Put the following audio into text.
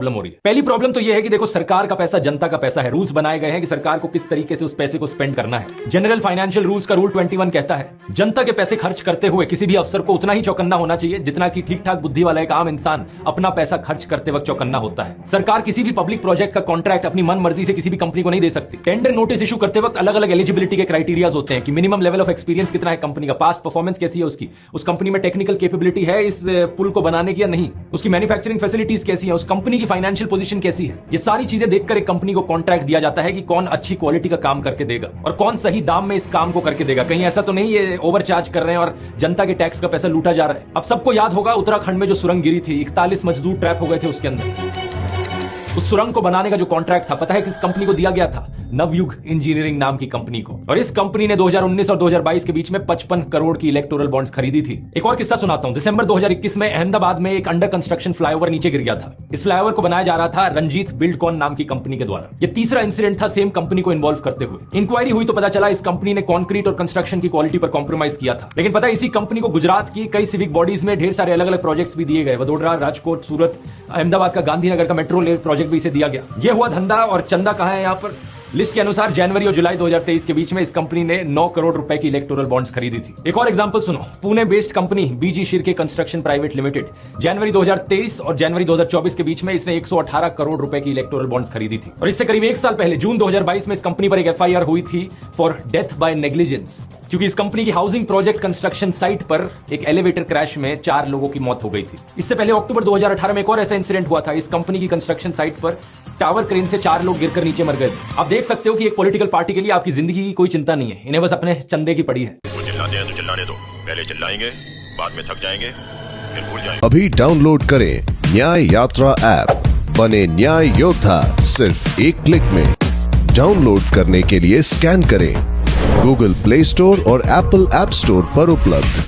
Problem हो रही है। पहली प्रॉब्लम तो यह है कि देखो, सरकार का पैसा जनता का पैसा है। रूल्स बनाए गए हैं कि सरकार को किस तरीके से उस पैसे को स्पेंड करना है। जनरल फाइनेंशियल रूल्स का रूल 21 कहता है जनता के पैसे खर्च करते हुए किसी भी अफसर को उतना ही चौकन्ना होना चाहिए जितना कि ठीक ठाक बुद्धि वाला एक आम इंसान अपना पैसा खर्च करते वक्त चौकन्ना होता है। सरकार किसी भी पब्लिक प्रोजेक्ट का कॉन्ट्रैक्ट अपनी मन मर्जी से किसी भी कंपनी को नहीं दे सकती। टेंडर नोटिस इशू करते वक्त अलग अलग एलिजिबिलिटी के क्राइटेरियाज होते हैं कि मिनिमम लेवल ऑफ एक्सपीरियंस कितना है कंपनी का, पास्ट परफॉर्मेंस कैसी है उसकी, उस कंपनी में टेक्निकल कैपेबिलिटी है इस पुल को बनाने की या नहीं, उसकी मैन्युफैक्चरिंग फैसिलिटीज कैसी है, उस कंपनी की फाइनेंशियल पोजीशन कैसी है। ये सारी चीजें देखकर एक कंपनी को कॉन्ट्रैक्ट दिया जाता है कि कौन अच्छी क्वालिटी का काम करके देगा और कौन सही दाम में इस काम को करके देगा। कहीं ऐसा तो नहीं ये ओवरचार्ज कर रहे हैं और जनता के टैक्स का पैसा लूटा जा रहा है। अब सबको याद होगा उत्तराखंड में जो सुरंग गिरी थी, 41 मजदूर ट्रैप हो गए थे उसके अंदर। उस सुरंग को बनाने का जो कॉन्ट्रैक्ट था, पता है किस कंपनी को दिया गया था? नवयुग इंजीनियरिंग नाम की कंपनी को। और इस कंपनी ने 2019 और 2022 के बीच में 55 करोड़ की इलेक्टोरल बॉन्ड्स खरीदी थी। एक और किस्सा सुनाता हूं। दिसंबर 2021 में अहमदाबाद में एक अंडर कंस्ट्रक्शन फ्लाईओवर नीचे गिर गया था। इस फ्लाईओवर को बनाया जा रहा था रंजीत बिल्डकॉन नाम की कंपनी के द्वारा। यह तीसरा इंसिडेंट था सेम कंपनी को इन्वॉल्व करते हुए। इंक्वायरी हुई तो पता चला इस कंपनी ने कॉन्क्रीट और कंस्ट्रक्शन की क्वालिटी पर कॉम्प्रोमाइज किया था। लेकिन पता है इसी कंपनी को गुजरात की कई सिविक बॉडीज में ढेर सारे अलग अलग प्रोजेक्ट्स भी दिए गए। वडोदरा, राजकोट, सूरत, अहमदाबाद का गांधीनगर का मेट्रो रेल प्रोजेक्ट भी इसे दिया गया। यह हुआ धंधा। और चंदा कहां है यहां पर? लिस्ट के अनुसार जनवरी और जुलाई 2023 के बीच में इस कंपनी ने 9 करोड़ रुपए की इलेक्टोरल बॉन्ड्स खरीदी थी। एक और एग्जांपल सुनो। पुणे बेस्ड कंपनी बीजी शिर्के कंस्ट्रक्शन प्राइवेट लिमिटेड जनवरी 2023 और जनवरी 2024 के बीच में इसने 118 करोड़ रुपए की इलेक्टोरल बॉन्ड्स खरीदी थी। और इससे करीब एक साल पहले जून 2022 में इस कंपनी पर एक एफआईआर हुई थी फॉर डेथ बाय नेग्लिजेंस, क्योंकि इस कंपनी की हाउसिंग प्रोजेक्ट कंस्ट्रक्शन साइट पर एक एलिवेटर क्रैश में 4 लोगों की मौत हो गई थी। इससे पहले अक्टूबर 2018 में एक और ऐसा इंसिडेंट हुआ था। इस कंपनी की कंस्ट्रक्शन साइट पर टावर क्रेन से 4 लोग गिरकर नीचे मर गए थे। आप देख सकते हो कि एक पॉलिटिकल पार्टी के लिए आपकी जिंदगी की कोई चिंता नहीं है, इन्हें बस अपने चंदे की पड़ी है। वो चिल्लाते हैं तो चिल्लाने दो, पहले चिल्लाएंगे बाद में थक जाएंगे फिर भूल जाएंगे। अभी डाउनलोड करें न्याय यात्रा ऐप, बने न्याय योद्धा सिर्फ एक क्लिक में। डाउनलोड करने के लिए स्कैन करें, गूगल प्ले स्टोर और एप्पल ऐप स्टोर पर उपलब्ध।